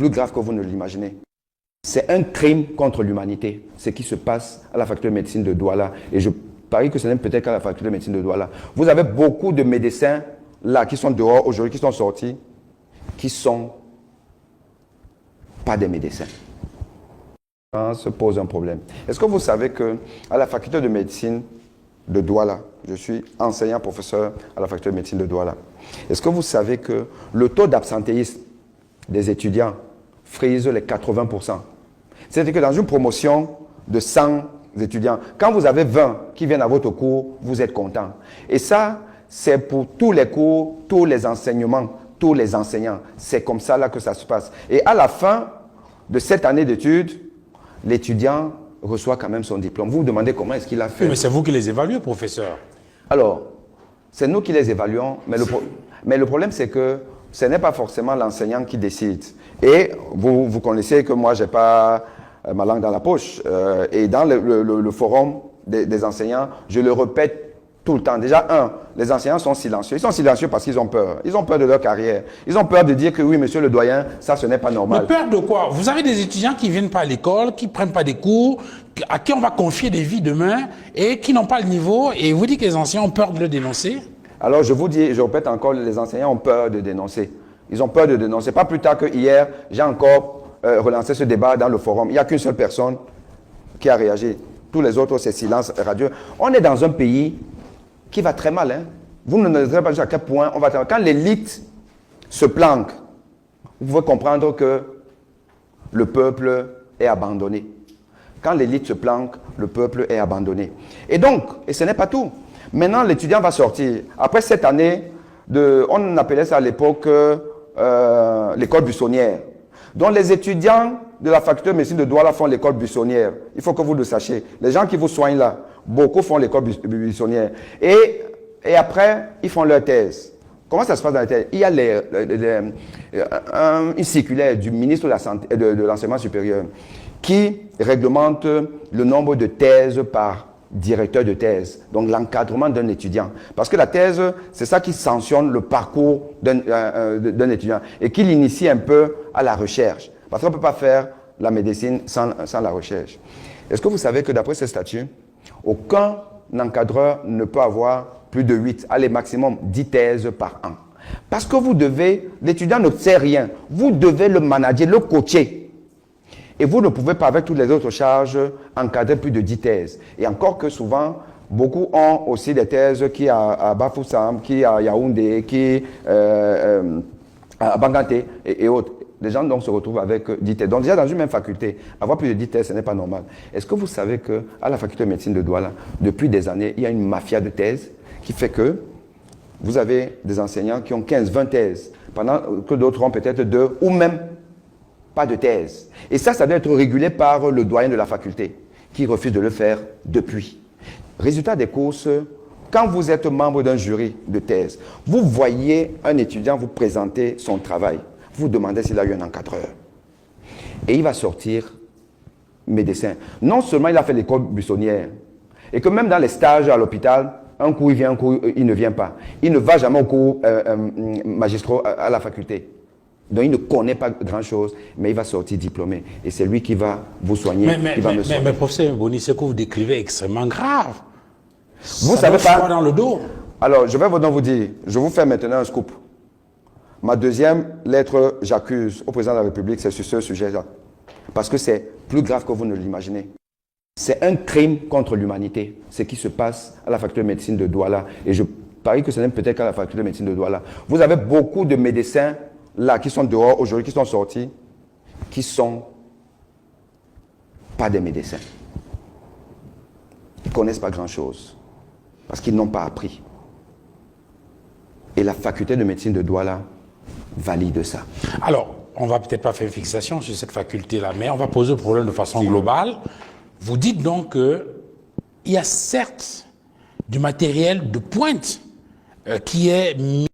plus grave que vous ne l'imaginez. C'est un crime contre l'humanité, ce qui se passe à la faculté de médecine de Douala. Et je parie que ce n'est peut-être qu'à la faculté de médecine de Douala. Vous avez beaucoup de médecins là qui sont dehors aujourd'hui, qui sont sortis, qui ne sont pas des médecins. Ça se pose un problème. Est-ce que vous savez qu'à la faculté de médecine de Douala, je suis enseignant professeur à la faculté de médecine de Douala, est-ce que vous savez que le taux d'absentéisme des étudiants frise les 80%? C'est-à-dire que dans une promotion de 100 étudiants, quand vous avez 20 qui viennent à votre cours, vous êtes content. Et ça, c'est pour tous les cours, tous les enseignements, tous les enseignants. C'est comme ça là que ça se passe. Et à la fin de cette année d'études, l'étudiant reçoit quand même son diplôme. Vous vous demandez comment est-ce qu'il a fait. Oui, mais c'est vous qui les évaluez, professeur. Alors, c'est nous qui les évaluons, mais le problème c'est que ce n'est pas forcément l'enseignant qui décide. Et vous connaissez que moi, je n'ai pas ma langue dans la poche. Et dans le forum des enseignants, je le répète tout le temps. Déjà, les enseignants sont silencieux. Ils sont silencieux parce qu'ils ont peur. Ils ont peur de leur carrière. Ils ont peur de dire que oui, monsieur le doyen, ça, ce n'est pas normal. Mais peur de quoi? Vous avez des étudiants qui ne viennent pas à l'école, qui ne prennent pas des cours, à qui on va confier des vies demain et qui n'ont pas le niveau. Et vous dites que les enseignants ont peur de le dénoncer? Alors, je vous dis, je répète encore, les enseignants ont peur de dénoncer. Ils ont peur de dénoncer. Pas plus tard que hier, j'ai encore relancé ce débat dans le forum. Il n'y a qu'une seule personne qui a réagi. Tous les autres, c'est silence radieux. On est dans un pays qui va très mal. Hein? Vous ne savez pas à quel point on va très mal. Quand l'élite se planque, vous pouvez comprendre que le peuple est abandonné. Quand l'élite se planque, le peuple est abandonné. Et donc, et ce n'est pas tout. Maintenant, l'étudiant va sortir. Après cette année, on appelait ça à l'époque l'école buissonnière. Donc les étudiants de la faculté de médecine de Douala font l'école buissonnière. Il faut que vous le sachiez. Les gens qui vous soignent là, beaucoup font l'école buissonnière. Et après, ils font leur thèse. Comment ça se passe dans la thèse? Il y a une circulaire du ministre de la Santé, de l'enseignement supérieur qui réglemente le nombre de thèses par directeur de thèse, donc l'encadrement d'un étudiant. Parce que la thèse, c'est ça qui sanctionne le parcours d'un étudiant et qui l'initie un peu à la recherche. Parce qu'on ne peut pas faire la médecine sans la recherche. Est-ce que vous savez que d'après ces statuts, aucun encadreur ne peut avoir plus de 8, allez maximum 10 thèses par an. Parce que vous devez, l'étudiant ne sait rien, vous devez le manager, le coacher. Et vous ne pouvez pas, avec toutes les autres charges, encadrer plus de 10 thèses. Et encore que souvent, beaucoup ont aussi des thèses qui à Bafoussam, qui à Yaoundé, qui à Banganté et autres. Les gens donc se retrouvent avec 10 thèses. Donc déjà dans une même faculté, avoir plus de 10 thèses, ce n'est pas normal. Est-ce que vous savez qu'à la faculté de médecine de Douala, depuis des années, il y a une mafia de thèses qui fait que vous avez des enseignants qui ont 15, 20 thèses, pendant que d'autres ont peut-être 2 ou même pas de thèse. Et ça doit être régulé par le doyen de la faculté, qui refuse de le faire depuis. Résultat des courses, quand vous êtes membre d'un jury de thèse, vous voyez un étudiant vous présenter son travail, vous demandez s'il a eu un encadreur. Et il va sortir médecin. Non seulement il a fait l'école buissonnière, et que même dans les stages à l'hôpital, un coup il vient, un coup il ne vient pas. Il ne va jamais au cours magistraux à la faculté. Donc il ne connaît pas grand-chose, mais il va sortir diplômé. Et c'est lui qui va vous soigner, qui va me soigner. Mais professeur Boni, ce que vous décrivez est extrêmement grave. Vous savez pas dans le dos. Alors, je vais vous dire, je vous fais maintenant un scoop. Ma deuxième lettre, j'accuse au président de la République, c'est sur ce sujet-là. Parce que c'est plus grave que vous ne l'imaginez. C'est un crime contre l'humanité, ce qui se passe à la faculté de médecine de Douala. Et je parie que ce n'est peut-être qu'à la faculté de médecine de Douala. Vous avez beaucoup de médecins là qui sont dehors aujourd'hui, qui sont sortis, qui ne sont pas des médecins. Ils ne connaissent pas grand-chose parce qu'ils n'ont pas appris. Et la faculté de médecine de Douala valide ça. Alors, on ne va peut-être pas faire une fixation sur cette faculté-là, mais on va poser le problème de façon globale. Vous dites donc qu'il y a certes du matériel de pointe qui est mis